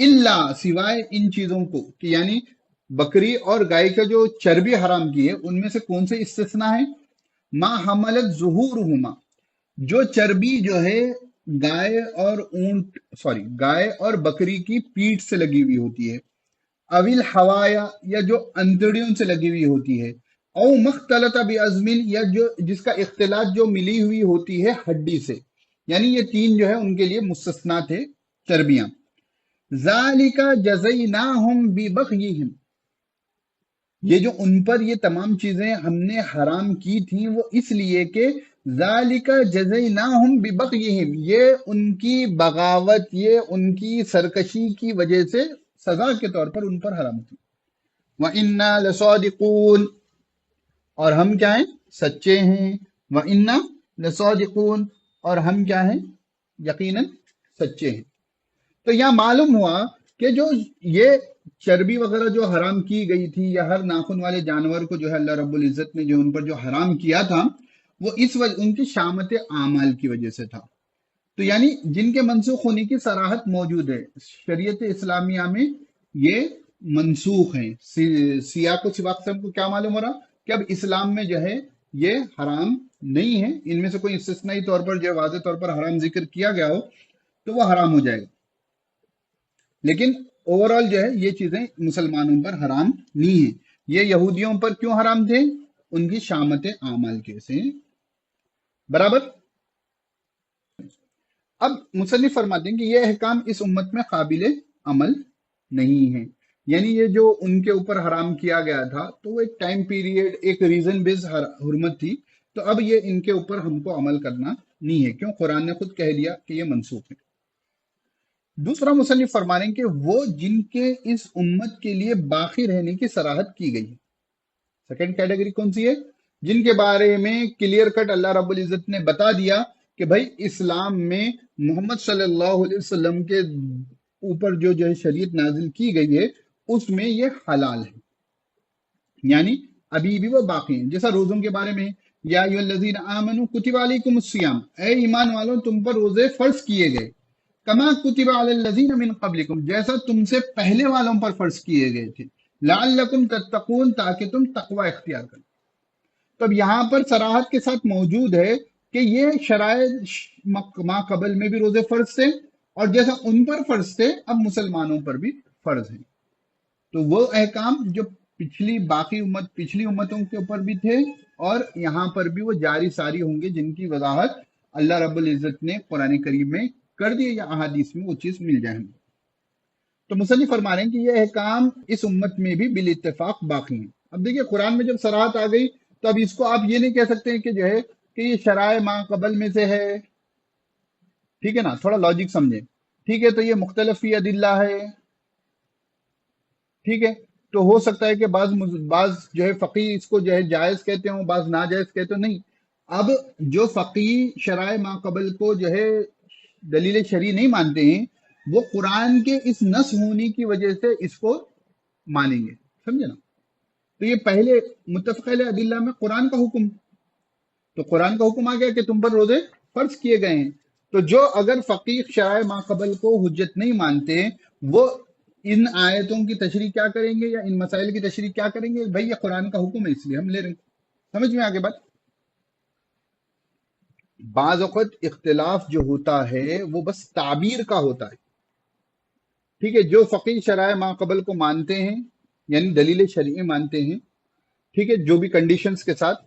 الا سوائے ان چیزوں کو کہ یعنی بکری اور گائے کا جو چربی حرام کی ہے ان میں سے کون سے استثناء ہے؟ ما حملت ظہورہما، جو چربی جو ہے گائے اور اونٹ گائے اور بکری کی پیٹھ سے لگی ہوئی ہوتی ہے، اویل حوایا یا جو انتڑیوں سے لگی ہوئی ہوتی ہے، او مختلط بعظم یا جو جس کا اختلاط جو ملی ہوئی ہوتی ہے ہڈی سے، یعنی یہ تین جو ہے ان کے لیے مستثنا تھے چربیاں. ذالک جزیناہم ببغیہم، یہ جو ان پر یہ تمام چیزیں ہم نے حرام کی تھیں وہ اس لیے کہ ذالک جزیناہم ببغیہم، یہ ان کی بغاوت، یہ ان کی سرکشی کی وجہ سے سزا کے طور پر ان پر حرام تھی. وَإِنَّا لَصَادِقُونَ، اور ہم کیا ہیں؟ سچے ہیں. وَإِنَّا لَصَادِقُونَ، اور ہم کیا ہیں؟ یقیناً سچے ہیں. تو یہاں معلوم ہوا کہ جو یہ چربی وغیرہ جو حرام کی گئی تھی یا ہر ناخن والے جانور کو جو ہے اللہ رب العزت نے جو ان پر جو حرام کیا تھا وہ اس وجہ ان کی شامت اعمال کی وجہ سے تھا. تو یعنی جن کے منسوخ ہونے کی صراحت موجود ہے شریعت اسلامیہ میں، یہ منسوخ ہیں. سیاق و سباق سے ہم کو کیا معلوم ہو رہا کہ اب اسلام میں جو ہے یہ حرام نہیں ہے. ان میں سے کوئی استثنائی طور پر جو واضح طور پر حرام ذکر کیا گیا ہو تو وہ حرام ہو جائے گا، لیکن اوورال جو ہے یہ چیزیں مسلمانوں پر حرام نہیں ہیں. یہ یہودیوں پر کیوں حرام تھے؟ ان کی شامت اعمال کے سے. برابر. اب مصنف فرماتے ہیں کہ یہ احکام اس امت میں قابل عمل نہیں ہے، یعنی یہ جو ان کے اوپر حرام کیا گیا تھا تو وہ ایک ٹائم پیریڈ، ایک ریزن بیس حرمت تھی، تو اب یہ ان کے اوپر ہم کو عمل کرنا نہیں ہے. کیوں؟ قرآن نے خود کہہ دیا کہ یہ منسوخ ہے. دوسرا مصنف فرما رہے ہیں کہ وہ جن کے اس امت کے لیے باقی رہنے کی صراحت کی گئی ہے. سیکنڈ کیٹیگری کون سی ہے؟ جن کے بارے میں کلیئر کٹ اللہ رب العزت نے بتا دیا کہ بھائی اسلام میں محمد صلی اللہ علیہ وسلم کے اوپر جو ہے شریعت نازل کی گئی ہے اس میں یہ حلال ہے، یعنی ابھی بھی وہ باقی ہیں. جیسا روزوں کے بارے میں یا ایھا الذین آمنوا کتب علیکم الصیام، اے ایمان والوں تم پر روزے فرض کیے گئے، کما کتب علی الذین من قبلکم، جیسا تم سے پہلے والوں پر فرض کیے گئے تھے، لعلکم تتقون، تاکہ تم تقوی اختیار کرو. تو اب یہاں پر صراحت کے ساتھ موجود ہے کہ یہ شرائط ما قبل میں بھی روزے فرض تھے اور جیسا ان پر فرض تھے اب مسلمانوں پر بھی فرض ہیں. تو وہ احکام جو پچھلی امتوں کے اوپر بھی تھے اور یہاں پر بھی وہ جاری ساری ہوں گے، جن کی وضاحت اللہ رب العزت نے قرآن کریم میں کر دی یا احادیث میں وہ چیز مل جائے. تو مصنف فرما رہے ہیں کہ یہ احکام اس امت میں بھی بالاتفاق باقی ہیں. اب دیکھیے قرآن میں جب صراحت آ گئی تو اب اس کو آپ یہ نہیں کہہ سکتے کہ جو ہے کہ یہ شرائع ما قبل میں سے ہے. ٹھیک ہے نا، تھوڑا لاجک سمجھیں. ٹھیک ہے، تو یہ مختلف فی ادلہ ہے. ٹھیک ہے، تو ہو سکتا ہے کہ بعض جو ہے فقی اس کو جو ہے جائز کہتے ہوں، بعض ناجائز کہتے ہوں. نہیں، اب جو فقی شرائع ما قبل کو جو ہے دلیل شرعی نہیں مانتے ہیں وہ قرآن کے اس نص ہونے کی وجہ سے اس کو مانیں گے. سمجھے نا؟ تو یہ پہلے متفق علیہ ادلہ میں قرآن کا حکم، تو قرآن کا حکم آ گیا کہ تم پر روزے فرض کیے گئے ہیں. تو جو اگر فقیہ شرائع ما قبل کو حجت نہیں مانتے وہ ان آیتوں کی تشریح کیا کریں گے یا ان مسائل کی تشریح کیا کریں گے؟ بھئی یہ قرآن کا حکم ہے اس لیے ہم لے رہے ہیں. سمجھ میں آگے بات. بعض اوقات اختلاف جو ہوتا ہے وہ بس تعبیر کا ہوتا ہے. ٹھیک ہے، جو فقیہ شرائع ما قبل کو مانتے ہیں یعنی دلیل شرعی مانتے ہیں، ٹھیک ہے، جو بھی کنڈیشنز کے ساتھ،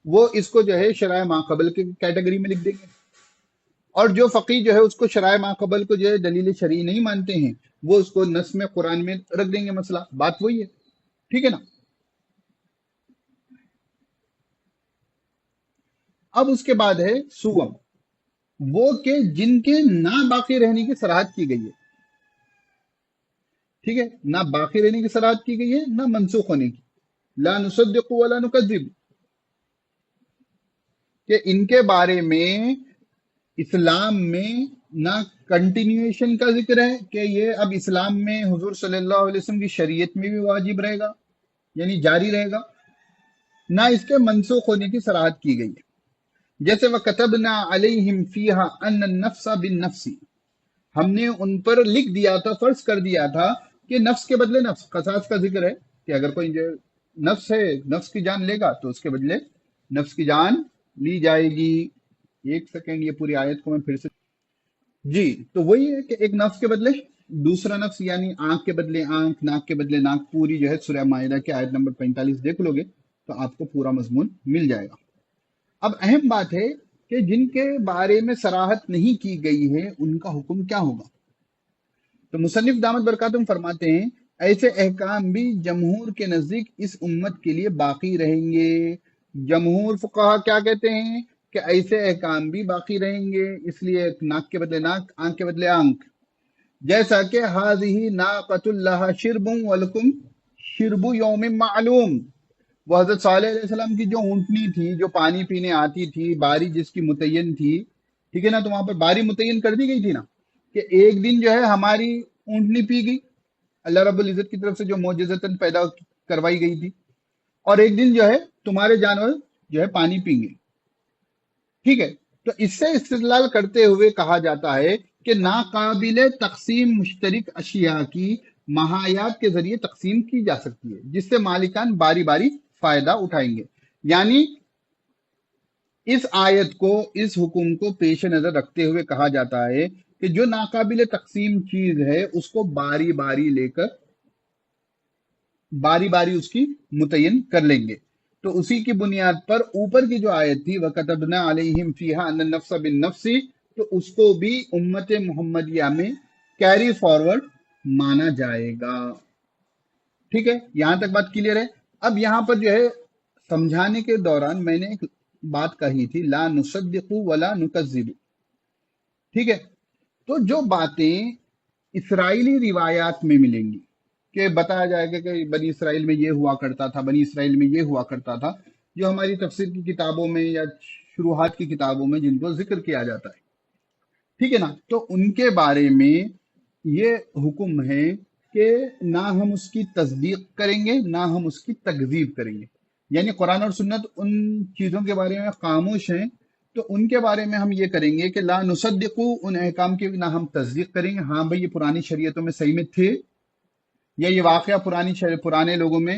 وہ اس کو جو ہے شرائع ما قبل کی کیٹیگری میں لکھ دیں گے. اور جو فقیہ جو ہے اس کو شرائع ما قبل کو جو ہے دلیل شرعی نہیں مانتے ہیں وہ اس کو نص میں قرآن میں رکھ دیں گے. مسئلہ بات وہی ہے. ٹھیک ہے نا. اب اس کے بعد ہے سوم، وہ کہ جن کے نہ باقی رہنے کی صراحت کی گئی ہے. ٹھیک ہے، نہ باقی رہنے کی صراحت کی گئی ہے نہ منسوخ ہونے کی. لا نصدق ولا نکذب، کہ ان کے بارے میں اسلام میں نہ کنٹینیویشن کا ذکر ہے کہ یہ اب اسلام میں حضور صلی اللہ علیہ وسلم کی شریعت میں بھی واجب رہے گا یعنی جاری رہے گا، نہ اس کے منسوخ ہونے کی صراحت کی گئی ہے. جیسے وَكَتَبْنَا عَلَيْهِمْ فِيهَا أَنَّ النَّفْسَ بِالنَّفْسِ، ہم نے ان پر لکھ دیا تھا، فرض کر دیا تھا کہ نفس کے بدلے نفس، قصاص کا ذکر ہے کہ اگر کوئی جو نفس ہے نفس کی جان لے گا تو اس کے بدلے نفس کی جان لی جائے گی۔ ایک سیکنڈ، یہ پوری آیت کو میں پھر سے، جی تو وہی ہے کہ ایک نفس کے بدلے دوسرا نفس، یعنی آنکھ کے بدلے آنکھ، ناک کے بدلے ناک، پوری جو ہے سورہ مائدہ کے آیت نمبر 45 دیکھ لو گے تو آپ کو پورا مضمون مل جائے گا۔ اب اہم بات ہے کہ جن کے بارے میں صراحت نہیں کی گئی ہے ان کا حکم کیا ہوگا؟ تو مصنف دامت برکاتہم فرماتے ہیں ایسے احکام بھی جمہور کے نزدیک اس امت کے لیے باقی رہیں گے۔ جمہور فقہا کیا کہتے ہیں کہ ایسے احکام بھی باقی رہیں گے، اس لیے ناک کے بدلے ناک، آنکھ کے بدلے آنکھ، جیسا کہ ہاذہ ناقۃ اللہ شرب ولکم شرب یوم معلوم، وہ حضرت صالح علیہ السلام کی جو اونٹنی تھی جو پانی پینے آتی تھی، باری جس کی متعین تھی، ٹھیک ہے نا، تو وہاں پر باری متعین کر دی گئی تھی نا، کہ ایک دن جو ہے ہماری اونٹنی پی گئی اللہ رب العزت کی طرف سے جو معجزتاً پیدا کروائی گئی تھی، اور ایک دن جو ہے تمہارے جانور جو ہے پانی پیں گے، ٹھیک ہے۔ تو اس سے استدلال کرتے ہوئے کہا جاتا ہے کہ ناقابل تقسیم مشترک اشیاء کی مہایات کے ذریعے تقسیم کی جا سکتی ہے، جس سے مالکان باری باری فائدہ اٹھائیں گے۔ یعنی اس آیت کو، اس حکم کو پیش نظر رکھتے ہوئے کہا جاتا ہے کہ جو ناقابل تقسیم چیز ہے اس کو باری باری لے کر باری باری اس کی متعین کر لیں گے۔ تو اسی کی بنیاد پر اوپر کی جو آیت تھی وَكَتَبْنَا عَلَيْهِمْ فِيهَا أَنَّ النَّفْسَ بِالنَّفْسِ، تو اس کو بھی امت محمدیہ میں کیری فارورڈ مانا جائے گا، ٹھیک ہے۔ یہاں تک بات کلیئر ہے۔ اب یہاں پر جو ہے سمجھانے کے دوران میں نے ایک بات کہی تھی، لا نصدق ولا نکذب، ٹھیک ہے۔ تو جو باتیں اسرائیلی روایات میں ملیں گی کہ بتایا جائے گا کہ بنی اسرائیل میں یہ ہوا کرتا تھا، بنی اسرائیل میں یہ ہوا کرتا تھا، جو ہماری تفسیر کی کتابوں میں یا شروحات کی کتابوں میں جن کو ذکر کیا جاتا ہے، ٹھیک ہے نا، تو ان کے بارے میں یہ حکم ہے کہ نہ ہم اس کی تصدیق کریں گے نہ ہم اس کی تکذیب کریں گے۔ یعنی قرآن اور سنت ان چیزوں کے بارے میں خاموش ہیں، تو ان کے بارے میں ہم یہ کریں گے کہ لا نصدق، ان احکام کی نہ ہم تصدیق کریں گے، ہاں بھئی یہ پرانی شریعتوں میں صحیح میں تھے، یا یہ واقعہ پرانے لوگوں میں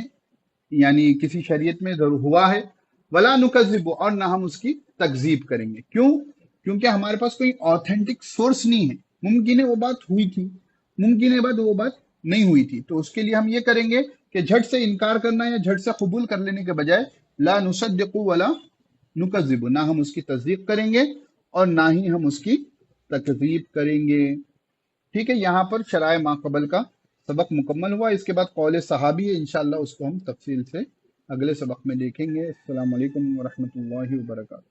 یعنی کسی شریعت میں ضرور ہوا ہے، ولا نکذب، اور نہ ہم اس کی تکذیب کریں گے۔ کیوں؟ کیونکہ ہمارے پاس کوئی آتھینٹک سورس نہیں ہے۔ ممکن ہے وہ بات ہوئی تھی، ممکن ہے وہ بات نہیں ہوئی تھی، تو اس کے لیے ہم یہ کریں گے کہ جھٹ سے انکار کرنا یا جھٹ سے قبول کر لینے کے بجائے لا نصدق ولا نکذب، نہ ہم اس کی تصدیق کریں گے اور نہ ہی ہم اس کی تکذیب کریں گے، ٹھیک ہے۔ یہاں پر شرائع ما قبل کا سبق مکمل ہوا، اس کے بعد قول صحابی ہے، انشاءاللہ اس کو ہم تفصیل سے اگلے سبق میں دیکھیں گے۔ السلام علیکم ورحمۃ اللہ وبرکاتہ۔